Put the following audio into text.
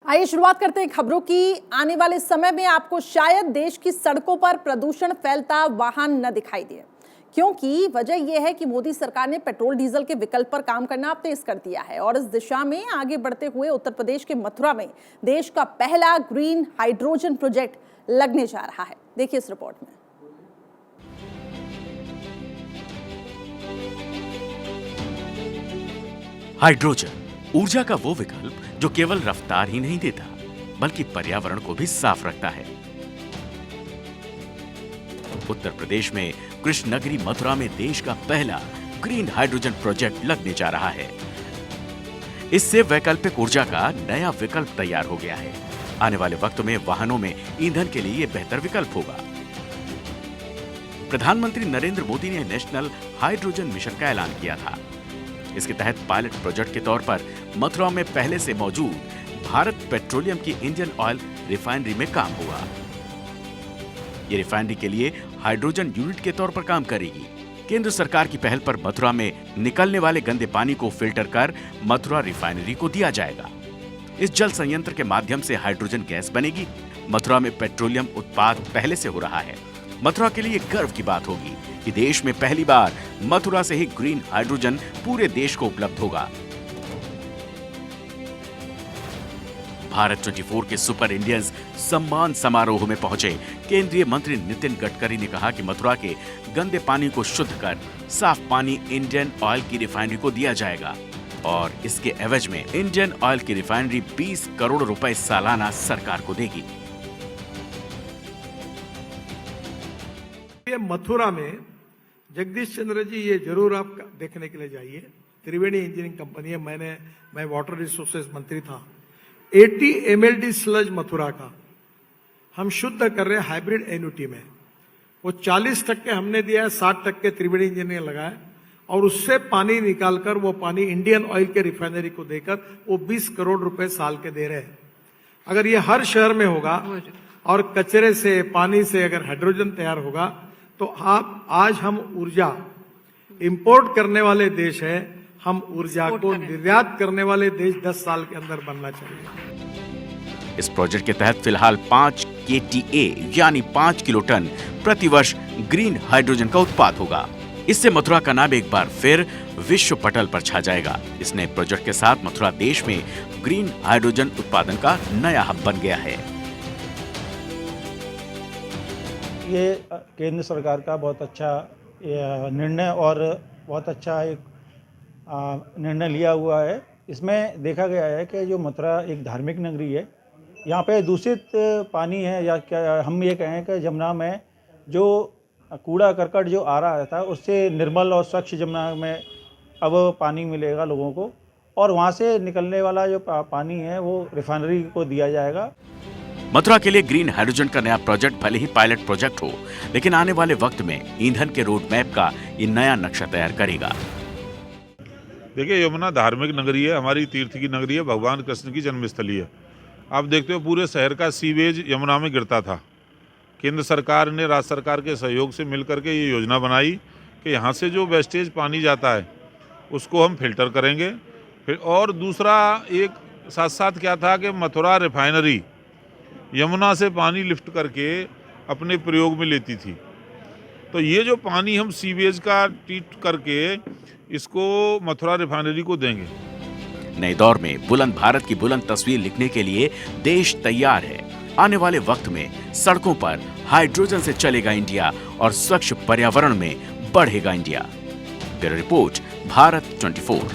आइए शुरुआत करते हैं खबरों की। आने वाले समय में आपको शायद देश की सड़कों पर प्रदूषण फैलता वाहन न दिखाई दे, क्योंकि वजह यह है कि मोदी सरकार ने पेट्रोल डीजल के विकल्प पर काम करना अब तेज कर दिया है और इस दिशा में आगे बढ़ते हुए उत्तर प्रदेश के मथुरा में देश का पहला ग्रीन हाइड्रोजन प्रोजेक्ट लगने जा रहा है। देखिए इस रिपोर्ट में। हाइड्रोजन ऊर्जा का वो विकल्प जो केवल रफ्तार ही नहीं देता बल्कि पर्यावरण को भी साफ रखता है। उत्तर प्रदेश में कृष्ण नगरी मथुरा में देश का पहला ग्रीन हाइड्रोजन प्रोजेक्ट लगने जा रहा है। इससे वैकल्पिक ऊर्जा का नया विकल्प तैयार हो गया है। आने वाले वक्त में वाहनों में ईंधन के लिए यह बेहतर विकल्प होगा। प्रधानमंत्री नरेंद्र मोदी ने नेशनल हाइड्रोजन मिशन का ऐलान किया था। इसके तहत पायलट प्रोजेक्ट के तौर पर मथुरा में पहले से मौजूद भारत पेट्रोलियम की इंडियन ऑयल रिफाइनरी में काम हुआ। ये रिफाइनरी के लिए हाइड्रोजन यूनिट के तौर पर काम करेगी। केंद्र सरकार की पहल पर मथुरा में निकलने वाले गंदे पानी को फिल्टर कर मथुरा रिफाइनरी को दिया जाएगा। इस जल संयंत्र के माध्यम से हाइड्रोजन गैस बनेगी। मथुरा में पेट्रोलियम उत्पाद पहले से हो रहा है। मथुरा के लिए गर्व की बात होगी कि देश में पहली बार मथुरा से ही ग्रीन हाइड्रोजन पूरे देश को उपलब्ध होगा। भारत 24 के सुपर इंडियंस सम्मान समारोह में पहुंचे केंद्रीय मंत्री नितिन गडकरी ने कहा कि मथुरा के गंदे पानी को शुद्ध कर साफ पानी इंडियन ऑयल की रिफाइनरी को दिया जाएगा और इसके एवज में इंडियन ऑयल की रिफाइनरी 20 करोड़ रुपए सालाना सरकार को देगी। ये मथुरा में जगदीश चंद्र जी, ये जरूर आप देखने के लिए जाइए। त्रिवेणी इंजीनियरिंग कंपनी है। मैं वाटर रिसोर्सेज मंत्री था। 80 MLD स्लज मथुरा का हम शुद्ध कर रहे हैं हाइब्रिड एन्युटी में। वो 40% हमने दिया है, 60% त्रिवेणी इंजीनियरिंग लगाया और उससे पानी निकालकर वो पानी इंडियन ऑयल के रिफाइनरी को देकर वो 20 करोड़ रुपए साल के दे रहे हैं। अगर ये हर शहर में होगा और कचरे से पानी से अगर हाइड्रोजन तैयार होगा तो आज हम ऊर्जा इंपोर्ट करने वाले देश है, हम ऊर्जा को निर्यात करने वाले देश 10 साल के अंदर बनना चाहिए। इस प्रोजेक्ट के तहत फिलहाल 5 KTA यानी 5 किलो टन प्रति वर्ष ग्रीन हाइड्रोजन का उत्पाद होगा। इससे मथुरा का नाम एक बार फिर विश्व पटल पर छा जाएगा। इस नए प्रोजेक्ट के साथ मथुरा देश में ग्रीन हाइड्रोजन उत्पादन का नया हब बन गया है। ये केंद्र सरकार का बहुत अच्छा निर्णय और बहुत अच्छा एक निर्णय लिया हुआ है। इसमें देखा गया है कि जो मथुरा एक धार्मिक नगरी है, यहाँ पे दूषित पानी है या क्या हम ये कहें कि जमुना में जो कूड़ा करकट जो आ रहा था उससे निर्मल और स्वच्छ जमुना में अब पानी मिलेगा लोगों को और वहाँ से निकलने वाला जो पानी है वो रिफाइनरी को दिया जाएगा। मथुरा के लिए ग्रीन हाइड्रोजन का नया प्रोजेक्ट भले ही पायलट प्रोजेक्ट हो, लेकिन आने वाले वक्त में ईंधन के रोड मैप का ये नया नक्शा तैयार करेगा। देखिए, यमुना धार्मिक नगरी है, हमारी तीर्थ की नगरी है, भगवान कृष्ण की जन्मस्थली है। आप देखते हो पूरे शहर का सीवेज यमुना में गिरता था। केंद्र सरकार ने राज्य सरकार के सहयोग से मिलकर के ये योजना बनाई कि यहाँ से जो वेस्टेज पानी जाता है उसको हम फिल्टर करेंगे। फिर और दूसरा एक साथ साथ क्या था कि मथुरा रिफाइनरी यमुना से पानी लिफ्ट करके अपने प्रयोग में लेती थी। तो ये जो पानी हम सीवेज का ट्रीट करके इसको मथुरा रिफाइनरी को देंगे। नए दौर में बुलंद भारत की बुलंद तस्वीर लिखने के लिए देश तैयार है। आने वाले वक्त में सड़कों पर हाइड्रोजन से चलेगा इंडिया और स्वच्छ पर्यावरण में बढ़ेगा इंडिया। Bureau report, Bharat 24।